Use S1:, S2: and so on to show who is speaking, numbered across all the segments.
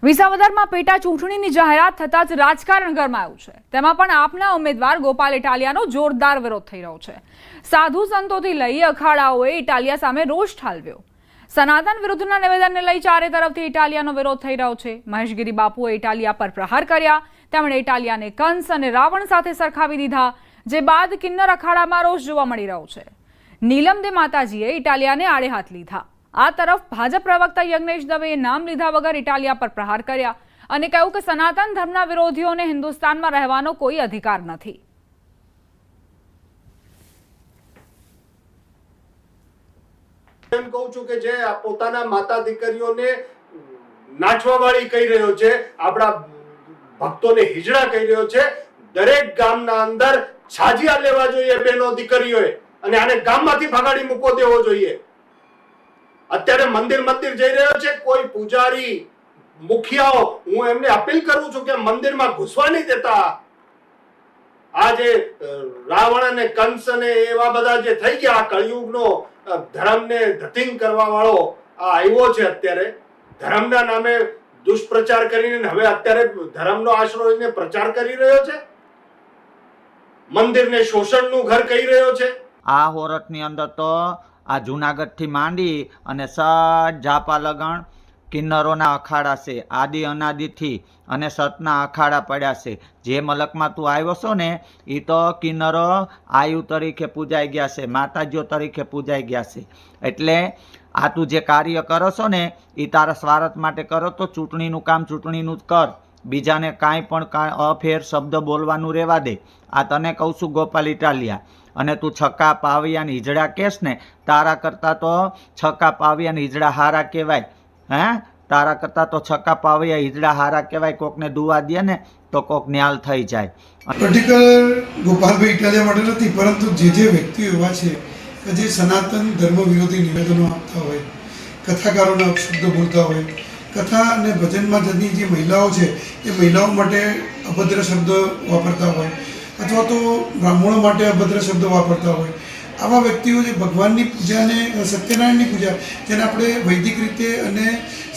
S1: વિસાવદરમાં પેટા ચૂંટણીની જાહેરાત થતાં જ રાજકારણ ગરમાયું છે। તેમાં પણ આપના ઉમેદવાર ગોપાલ ઇટાલિયાનો જોરદાર વિરોધ થઈ રહ્યો છે। સાધુ સંતોથી લઈ અખાડાઓએ ઇટાલિયા સામે રોષ ઠાલવ્યો। સનાતન વિરુદ્ધના નિવેદનને લઈ ચારે તરફથી ઇટાલિયાનો વિરોધ થઈ રહ્યો છે। મહેશગીરી બાપુએ ઇટાલિયા પર પ્રહાર કર્યા। તેમણે ઇટાલિયાને કંસ અને રાવણ સાથે સરખાવી દીધા, જે બાદ કિન્નર અખાડામાં રોષ જોવા મળી રહ્યો છે। નીલમ દે માતાજીએ ઇટાલિયાને આડે હાથ લીધા। આ તરફ ભાજપ પ્રવક્તા યજ્ઞેશ દવેએ નામ લીધા વગર ઇટાલિયા પર પ્રહાર કર્યા અને કહ્યું કે સનાતન ધર્મના વિરોધીઓને હિન્દુસ્તાનમાં રહેવાનો કોઈ અધિકાર નથી।
S2: એમ કહું છું કે જે પોતાના માતા દીકરીઓને નાચવાવાળી કહી રહ્યો છે, આપણા ભક્તોને હિજડા કહી રહ્યો છે, દરેક ગામના અંદર છાજિયા લેવા જોઈએ બહેનો દીકરીઓએ અને આને ગામમાંથી ભગાડી મૂકો દેવો જોઈએ। અત્યારે મંદિર જઈ રહ્યો છે કોઈ પૂજારી મુખિયાઓ, હું એમને અપીલ કરું છું કે મંદિરમાં ઘૂસવા નહીં દેતા। આ જે રાવણ અને કંસ અને એવા બધા જે થઈ ગયા, કળિયુગનો ધર્મને ધતિંગ કરવા વાળો આ આવ્યો છે। અત્યારે ધર્મના નામે દુષ્પ્રચાર કરીને હવે અત્યારે ધર્મનો આશરો લઈને પ્રચાર કરી રહ્યો છે, મંદિરને શોષણનું ઘર કહી રહ્યો છે।
S3: આ હોરઠની અંદર તો આ જૂનાગઢથી માંડી અને સટ ઝાપા લગણ કિન્નરોના અખાડા છે, આદિ અનાદિથી અને સતના અખાડા પડ્યા છે। જે મલકમાં તું આવ્યો છો ને એ તો કિન્નરો આયુ તરીકે પૂજાઈ ગયા છે, માતાજીઓ તરીકે પૂજાઈ ગયા છે। એટલે આ તું જે કાર્ય કરો છો ને એ તારા સ્વાર્થ માટે કરો તો ચૂંટણીનું કામ ચૂંટણીનું જ કર, બીજાને કાંઈ પણ અફેર શબ્દ બોલવાનું રહેવા દે। આ તને કહું છું ગોપાલ ઇટાલિયા, અને તું છક્કા પાવિયાની હિજડા કેસ ને, તારા કરતાં તો છક્કા પાવિયાની હિજડા હારા કહેવાય। હે, તારા કરતાં તો છક્કા પાવિયા હિજડા હારા કહેવાય। કોકને દુવા દે ને તો કોક ન્યાલ થઈ જાય।
S4: પર્ટિક્યુલર ગોપાલભાઈ ઇટાલિયા માટે નથી, પરંતુ જે વ્યક્તિઓ એવા છે કે જે સનાતન ધર્મ વિરોધી નિવેદનો આપતા હોય, કથાકારોના અપશબ્દો બોલતા હોય, કથા અને ભજનમાં જતી જે મહિલાઓ છે એ મહિલાઓ માટે અભદ્ર શબ્દ વાપરતા હોય, અથવા તો બ્રાહ્મણો માટે અભદ્ર શબ્દ વાપરતા હોય, આવા વ્યક્તિઓ જે ભગવાનની પૂજા અને સત્યનારાયણની પૂજા, જેને આપણે વૈદિક રીતે અને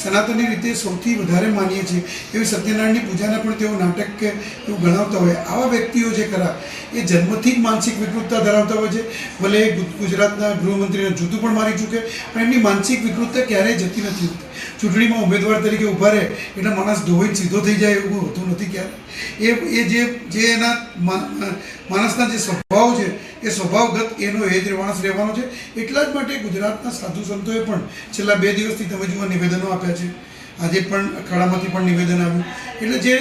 S4: સનાતની રીતે સૌથી વધારે માનીએ છીએ, એવી સત્યનારાયણની પૂજાને પણ તેઓ નાટક કે એવું ગણાવતા હોય, આવા વ્યક્તિઓ જે ખરા એ જન્મથી જ માનસિક વિકૃતતા ધરાવતા હોય છે। ભલે ગુજરાતના ગૃહમંત્રીને જૂતું પણ મારી ચૂકે, પણ એમની માનસિક વિકૃતતા ક્યારેય જતી નથી હોતી। ચૂંટણીમાં ઉમેદવાર તરીકે ઊભા રહે એટલે માણસ ધોઈને સીધો થઈ જાય એવું હોતું નથી ક્યારે। એ જે એના માણસના જે સ્વભાવ છે એ સ્વભાવગત એનો એ જ માણસ રહેવાનો છે। એટલા જ માટે ગુજરાતના સાધુ સંતોએ પણ છેલ્લા 2 દિવસથી તમે જુઓ નિવેદનો આપ્યા છે। આજે પણ અખાડામાંથી પણ નિવેદન આવ્યું। એટલે જે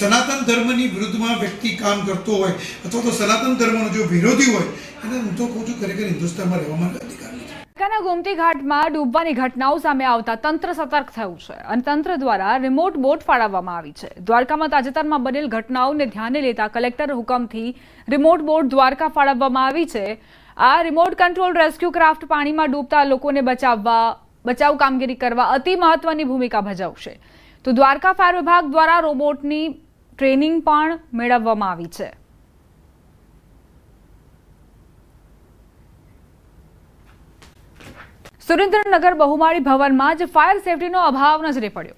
S4: સનાતન ધર્મની વિરુદ્ધમાં વ્યક્તિ કામ કરતો હોય અથવા તો સનાતન ધર્મનો જો વિરોધી હોય એને હું તો કહું છું ખરેખર હિન્દુસ્તાનમાં રહેવામાં અધિકાર નથી।
S1: ગોમતી ઘાટમાં ડૂબવાની ઘટનાઓ સામે આવતા તંત્ર સતર્ક થયું છે અને તંત્ર દ્વારા રિમોટ બોટ ફાળવવામાં આવી છે। દ્વારકામાં તાજેતરમાં બનેલ ઘટનાઓને ધ્યાને લેતા કલેક્ટર હુકમથી રિમોટ બોટ દ્વારકા ફાળવવામાં આવી છે। આ રિમોટ કંટ્રોલ રેસ્ક્યુ ક્રાફ્ટ પાણીમાં ડૂબતા લોકોને બચાવ કામગીરી કરવા અતિ મહત્વની ભૂમિકા ભજવશે। તો દ્વારકા ફાયર વિભાગ દ્વારા રોબોટની ટ્રેનિંગ પણ મેળવવામાં આવી છે। સુરેન્દ્રનગર બહુમાળી ભવનમાં જ ફાયર સેફટીનો અભાવ નજરે પડ્યો।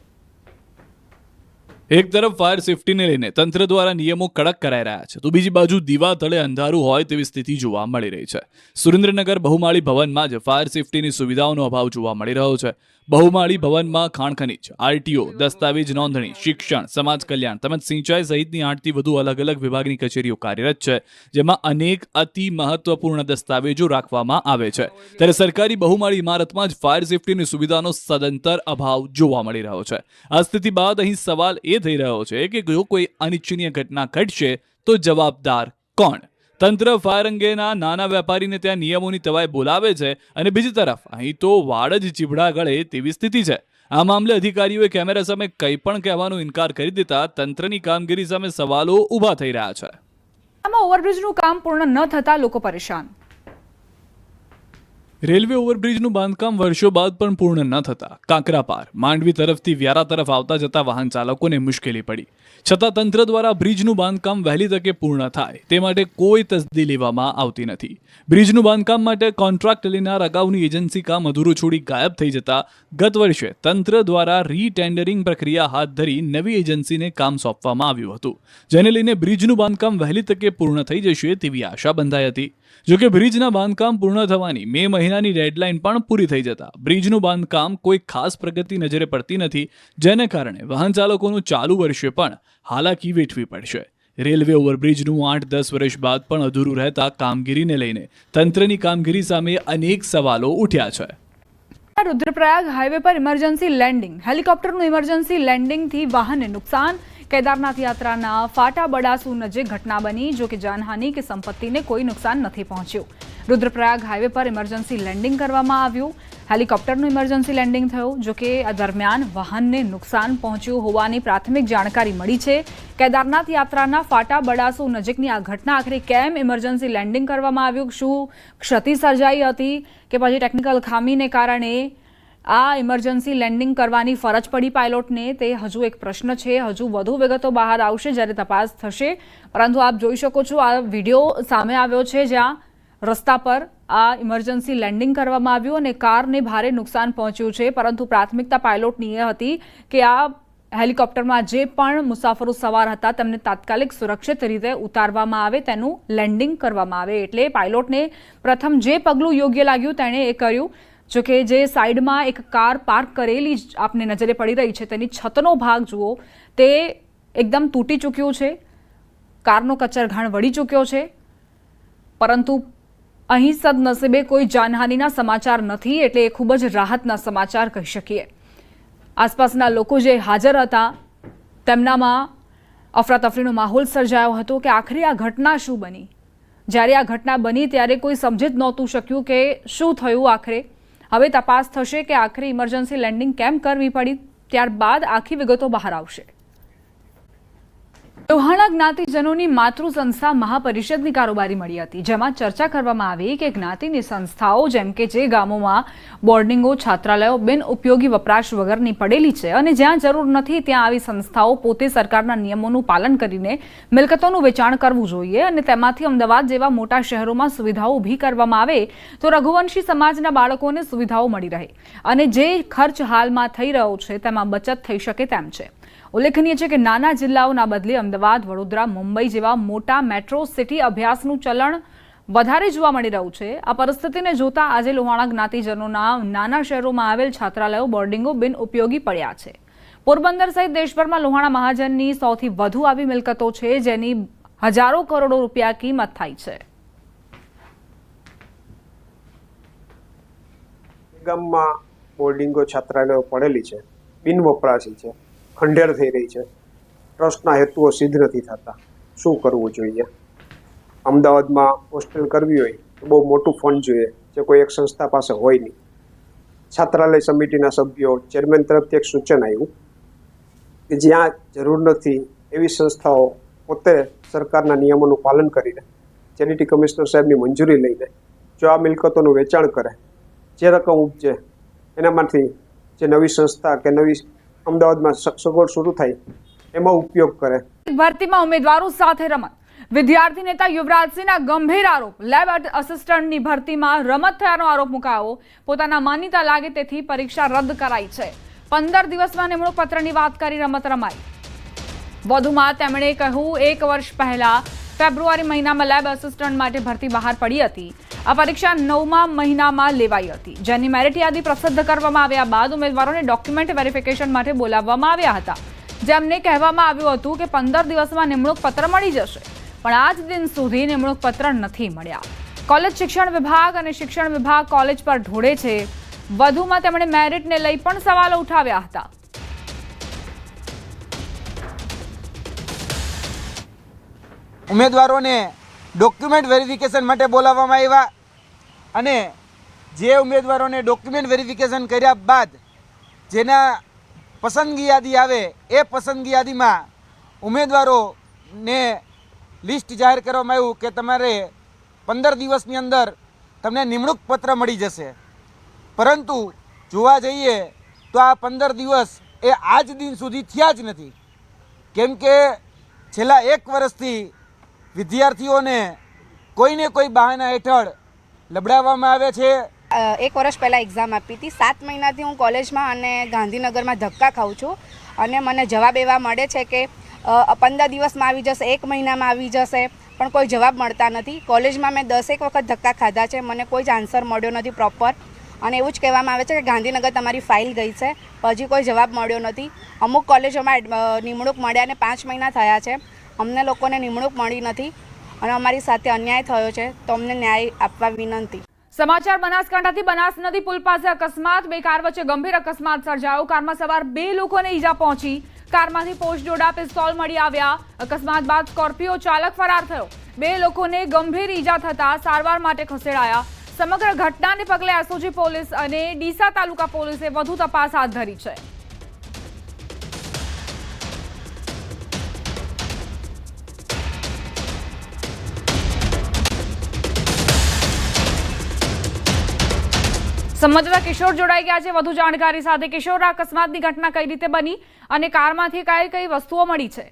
S5: એક તરફ ફાયર સેફટીને લઈને તંત્ર દ્વારા નિયમો કડક કરાઈ રહ્યા છે, તો બીજી બાજુ દીવા તળે અંધારું હોય તેવી સ્થિતિ જોવા મળી રહી છે। સુરેન્દ્રનગર બહુમાળી ભવનમાં જ ફાયર સેફટીની સુવિધાઓનો અભાવ જોવા મળી રહ્યો છે। બહુમાળી ભવનમાં ખાણ ખનીજ, આરટીઓ, દસ્તાવેજ નોંધણી, શિક્ષણ, સમાજ કલ્યાણ તેમજ સિંચાઈ સહિતની 8થી વધુ અલગ અલગ વિભાગની કચેરીઓ કાર્યરત છે, જેમાં અનેક અતિ મહત્વપૂર્ણ દસ્તાવેજો રાખવામાં આવે છે। ત્યારે સરકારી બહુમાળી ઇમારતમાં જ ફાયર સેફટીની સુવિધાનો સદંતર અભાવ જોવા મળી રહ્યો છે। આ સ્થિતિ બાદ અહીં સવાલ એ થઈ રહ્યો છે કે જો કોઈ અનિચ્છનીય ઘટના ઘટશે તો જવાબદાર કોણ? તંત્ર ફાયર અંગેના નાના વેપારીને ત્યાં નિયમોની તવાઈ બોલાવે છે અને બીજી તરફ અહીં તો વાડ જ ચીબડા ગળે તેવી સ્થિતિ છે। આ મામલે અધિકારીઓએ કેમેરા સામે કંઈ પણ કહેવાનો ઇનકાર કરી દેતા તંત્રની કામગીરી સામે સવાલો ઊભા થઈ રહ્યા છે।
S1: આમાં ઓવરબ્રિજનું કામ પૂર્ણ ન થતા લોકો પરેશાન।
S5: રેલવે ઓવરબ્રિજનું બાંધકામ વર્ષો બાદ પણ પૂર્ણ ન થતા કાંકરાપાર માંડવી તરફથી વ્યારા તરફ આવતા જતા વાહન ચાલકોને મુશ્કેલી પડી. છતાં તંત્ર દ્વારા બ્રિજનું બાંધકામ વહેલી તકે પૂર્ણ થાય તે માટે કોઈ તસદી લેવામાં આવતી નથી. બ્રિજનું બાંધકામ માટે કોન્ટ્રાક્ટ લેનાર અગાઉની એજન્સી કામ અધૂરું છોડી ગાયબ થઈ જતા ગત વર્ષે તંત્ર દ્વારા રીટેન્ડરિંગ પ્રક્રિયા હાથ ધરી નવી એજન્સીને કામ સોંપવામાં આવ્યું હતું, જેને લઈને બ્રિજનું બાંધકામ વહેલી તકે પૂર્ણ થઈ જશે તેવી આશા બંધાઈ હતી. જોકે બ્રિજના બાંધકામ પૂર્ણ થવાની મે મહિનાની ડેડલાઇન પણ પૂરી થઈ જતા બ્રિજનું બાંધકામ કોઈ ખાસ પ્રગતિ નજરે પડતી નથી, જેને કારણે વાહન ચાલકોનું ચાલુ વર્ષે પણ હાલાકી વેઠવી પડશે. રેલવે ઓવરબ્રિજનું 8-10 વર્ષ બાદ પણ અધૂરું રહેતા કામગીરીને લઈને તંત્રની કામગીરી સામે અનેક સવાલો ઉઠ્યા છે.
S1: रुद्रप्रयाग हाईवे पर इमरजेंसी लैंडिंग हेलिकॉप्टरનું इमरजेंसी લેન્ડિંગથી વાહનને નુકસાન. કેદારનાથ યાત્રાના ફાટા બડાસુ નજીક ઘટના બની, જો કે જાનહાનિ કે સંપત્તિને કોઈ નુકસાન નથી પહોંચ્યું. રુદ્રપ્રયાગ હાઈવે પર ઇમરજન્સી લેન્ડિંગ કરવામાં આવ્યું. હેલિકોપ્ટરનું ઇમરજન્સી લેન્ડિંગ થયું, જો કે આ દરમિયાન વાહનને નુકસાન પહોંચ્યું હોવાની પ્રાથમિક જાણકારી મળી છે. કેદારનાથ યાત્રાના ફાટા બડાસુ નજીકની આ ઘટના આખરે કેમ ઇમરજન્સી લેન્ડિંગ કરવામાં આવ્યું, શું ક્ષતિ સર્જાઈ હતી કે પછી ટેકનિકલ ખામીને કારણે આ ઇમરજન્સી લેન્ડિંગ કરવાની ફરજ પડી પાયલોટને, તે હજુ એક પ્રશ્ન છે. હજુ વધુ વિગતો બહાર આવશે જ્યારે તપાસ થશે. પરંતુ આપ જોઈ શકો છો આ વિડીયો સામે આવ્યો છે જ્યાં રસ્તા પર આ ઇમરજન્સી લેન્ડિંગ કરવામાં આવ્યું અને કારને ભારે નુકસાન પહોંચ્યું છે. પરંતુ પ્રાથમિકતા પાયલોટની એ હતી કે આ હેલિકોપ્ટરમાં જે પણ મુસાફરો સવાર હતા તેમને તાત્કાલિક સુરક્ષિત રીતે ઉતારવામાં આવે, તેનું લેન્ડિંગ કરવામાં આવે. એટલે પાયલોટને પ્રથમ જે પગલું યોગ્ય લાગ્યું તેણે એ કર્યું. જો કે જે સાઈડમાં એક કાર પાર્ક કરેલી આપને નજરે પડી રહી છે તેની છતનો ભાગ જુઓ, તે એકદમ તૂટી ચૂક્યું છે, કારનો કચરઘાણ વળી ચૂક્યો છે. પરંતુ અહીં સદનસીબે કોઈ જાનહાનિના સમાચાર નથી, એટલે એ ખૂબ જ રાહતના સમાચાર કહી શકીએ. આસપાસના લોકો જે હાજર હતા તેમનામાં અફરાતફરીનો માહોલ સર્જાયો હતો કે આખરે આ ઘટના શું બની. જ્યારે આ ઘટના બની ત્યારે કોઈ સમજી જ નહોતું શક્યું કે શું થયું. આખરે હવે તપાસ થશે કે આખરે ઇમરજન્સી લેન્ડિંગ કેમ કરવી પડી, ત્યારબાદ આખી વિગતો બહાર આવશે. લોહાણા જ્ઞાતિજનોની માતૃ સંસ્થા મહાપરિષદની કારોબારી મળી હતી, જેમાં ચર્ચા કરવામાં આવી કે જ્ઞાતિની સંસ્થાઓ જેમ કે જે ગામોમાં બોર્ડિંગો, છાત્રાલયો બિન ઉપયોગી વપરાશ વગરની પડેલી છે અને જ્યાં જરૂર નથી ત્યાં આવી સંસ્થાઓ પોતે સરકારના નિયમોનું પાલન કરીને મિલકતોનું વેચાણ કરવું જોઈએ અને તેમાંથી અમદાવાદ જેવા મોટા શહેરોમાં સુવિધાઓ ઊભી કરવામાં આવે તો રઘુવંશી સમાજના બાળકોને સુવિધાઓ મળી રહે અને જે ખર્ચ હાલમાં થઈ રહ્યો છે તેમાં બચત થઈ શકે તેમ છે. ઉલ્લેખનીય છે કે નાના જિલ્લાઓના બદલે અમદાવાદ, વડોદરા, મુંબઈ જેવા મોટા મેટ્રો સિટી અભ્યાસનું ચલણ વધારે જોવા મળી રહ્યું છે. આ પરિસ્થિતિને જોતા આજે લોહાણા જ્ઞાતિજનોના નાના શહેરોમાં આવેલ છાત્રાલયો, બોર્ડિંગો બિન ઉપયોગી પડ્યા છે. પોરબંદર સહિત દેશભરમાં લોહાણા મહાજનની સૌથી વધુ આવી મિલકતો છે, જેની હજારો કરોડો રૂપિયા કિંમત થાય છે.
S6: ગામમાં બોર્ડિંગો, છાત્રાલયો પડેલી છે, બિન વપરાશી છે, ખંડેર થઈ રહી છે, ટ્રસ્ટના હેતુઓ સિદ્ધ નથી થતા. શું કરવું જોઈએ? અમદાવાદમાં હોસ્ટેલ કરવી હોય તો બહુ મોટું ફંડ જોઈએ, જે કોઈ એક સંસ્થા પાસે હોય નહીં. છાત્રાલય સમિતિના સભ્યો, ચેરમેન તરફથી એક સૂચન આવ્યું કે જ્યાં જરૂર નથી એવી સંસ્થાઓ પોતે સરકારના નિયમોનું પાલન કરીને ચેરિટી કમિશનર સાહેબની મંજૂરી લઈને જો આ મિલકતોનું વેચાણ કરે, જે રકમ ઉપજે એનામાંથી જે નવી સંસ્થા કે નવી અમદાવાદમાં સગવડ શરૂ થાય એમાં ઉપયોગ કરે.
S1: ભરતીમાં ઉમેદવારો સાથે રમત. વિદ્યાર્થી નેતા યુવરાજસિંહના ગંભીર આરોપ. લેબ આસિસ્ટન્ટની ભરતીમાં રમત થયાનો આરોપ મુકાયો. પોતાના માન્યતા લાગે તેથી પરીક્ષા રદ કરાઈ છે. 15 દિવસમાં નિમણૂક પત્રની વાત કરી રમત રમાઈ. વધુમાં તેમણે કહ્યું, 1 વર્ષ પહેલા ફેબ્રુઆરી મહિનામાં લેબ આસિસ્ટન્ટ માટે ભરતી બહાર પડી હતી. આ પરીક્ષા 9મા મહિનામાં લેવાઈ હતી, જેની મેરિટ યાદી પ્રસિદ્ધ કરવામાં આવ્યા બાદ ઉમેદવારોને ડોક્યુમેન્ટ વેરિફિકેશન માટે બોલાવવામાં આવ્યા હતા, જેમને કહેવામાં આવ્યું હતું કે 15 દિવસમાં નિમણૂક પત્ર મળી જશે, પણ આજ દિન સુધી નિમણૂક પત્ર નથી મળ્યા. કોલેજ શિક્ષણ વિભાગ અને શિક્ષણ વિભાગ કોલેજ પર ઢોળે છે. વધુમાં તેમણે મેરિટને લઈ પણ સવાલો ઉઠાવ્યા હતા.
S7: ઉમેદવારોને ડોક્યુમેન્ટ વેરિફિકેશન માટે બોલાવવામાં આવ્યા અને જે ઉમેદવારોને ડોક્યુમેન્ટ વેરિફિકેશન કર્યા બાદ જેના પસંદગી યાદી આવે એ પસંદગી યાદીમાં ઉમેદવારોને લિસ્ટ જાહેર કરવામાં આવ્યું કે તમારે 15 દિવસની અંદર તમને નિમણૂક પત્ર મળી જશે. પરંતુ જોવા જઈએ તો આ 15 દિવસ એ આજ દિન સુધી થયા જ નથી, કેમ કે છેલ્લા 1 વર્ષથી વિદ્યાર્થીઓને કોઈને કોઈ બહાના હેઠળ લબડાવવામાં આવે છે.
S8: 1 વર્ષ પહેલાં એક્ઝામ આપી હતી. 7 મહિનાથી હું કોલેજમાં અને ગાંધીનગરમાં ધક્કા ખાઉં છું અને મને જવાબ એવા મળે છે કે 15 દિવસમાં આવી જશે, 1 મહિનામાં આવી જશે, પણ કોઈ જવાબ મળતા નથી. કોલેજમાં મેં 10 વખત ધક્કા ખાધા છે, મને કોઈ જ આન્સર મળ્યો નથી પ્રોપર. અને એવું જ કહેવામાં આવે છે કે ગાંધીનગર તમારી ફાઇલ ગઈ છે, હજી કોઈ જવાબ મળ્યો નથી. અમુક કોલેજોમાં નિમણૂક મળ્યાને 5 મહિના થયા છે, અમને લોકોને નિમણૂક મળી નથી અને અમારી સાથે અન્યાય થયો છે, તો અમને ન્યાય આપવા વિનંતી.
S1: સમાચાર બનાસકાંઠાથી. બનાસ નદી પુલ પાસે અકસ્માત. 2 કાર વચ્ચે ગંભીર અકસ્માત સર્જાયો. કારમાં સવાર 2 લોકોને ઈજા પહોંચી. કારમાંથી પોસ્ટ ડોડા પિસ્તોલ મળી આવ્યા. અકસ્માત બાદ સ્કોર્પિયો ચાલક ફરાર થયો. 2 લોકોને ગંભીર ઈજા થતા સારવાર માટે ખસેડાયા. સમગ્ર ઘટનાને પગલે એસઓજી પોલીસ અને ડીસા તાલુકા પોલીસે વધુ તપાસ હાથ ધરી છે. સંવાદદાતા કિશોર જોડાઈ ગયા છે વધુ જાણકારી સાથે. કિશોર, આ અકસ્માતની ઘટના કઈ રીતે બની અને કારમાંથી કઈ વસ્તુઓ મળી છે?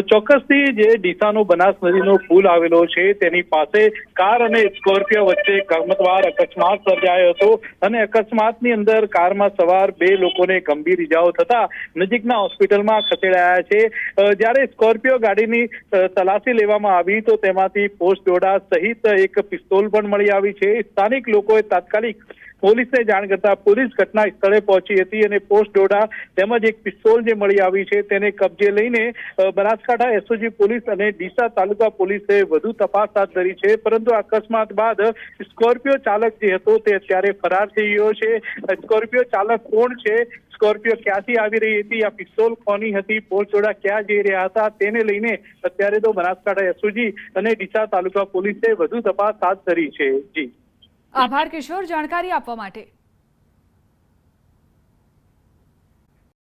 S9: ચોક્કસથી જે ડીસાનો બનાસ નદીનો પુલ આવેલો છે તેની પાસે કાર અને સ્કોર્પિયો વચ્ચે ગમતવાર અકસ્માત સર્જાયો હતો અને અકસ્માતની અંદર કારમાં સવાર 2 લોકોને ગંભીર ઈજાઓ થતા નજીકના હોસ્પિટલમાં ખસેડાયા છે. જ્યારે સ્કોર્પિયો ગાડીની તલાશી લેવામાં આવી તો તેમાંથી પોસ્ટ ડોડા સહિત એક પિસ્તોલ પણ મળી આવી છે. સ્થાનિક લોકોએ તાત્કાલિક પોલીસને જાણ કરતા પોલીસ ઘટના સ્થળે પહોંચી હતી અને પોસ્ટ ડોડા તેમજ એક પિસ્તોલ જે મળી આવી છે તેને કબજે લઈને બનાસકાંઠા એસઓજી પોલીસ અને ડીસા તાલુકા પોલીસે વધુ તપાસ હાથ ધરી છે. પરંતુ અકસ્માત બાદ સ્કોર્પિયો ચાલક જે હતો તે અત્યારે ફરાર થઈ ગયો છે. સ્કોર્પિયો ચાલક કોણ છે, સ્કોર્પિયો ક્યાંથી આવી રહી હતી, આ પિસ્તોલ કોની હતી, પોસ્ટ ડોડા ક્યાં જઈ રહ્યા હતા, તેને લઈને અત્યારે તો બનાસકાંઠા એસઓજી અને ડીસા તાલુકા પોલીસે વધુ તપાસ હાથ ધરી છે. જી
S1: આભાર કિશોર, જાણકારી આપવા માટે.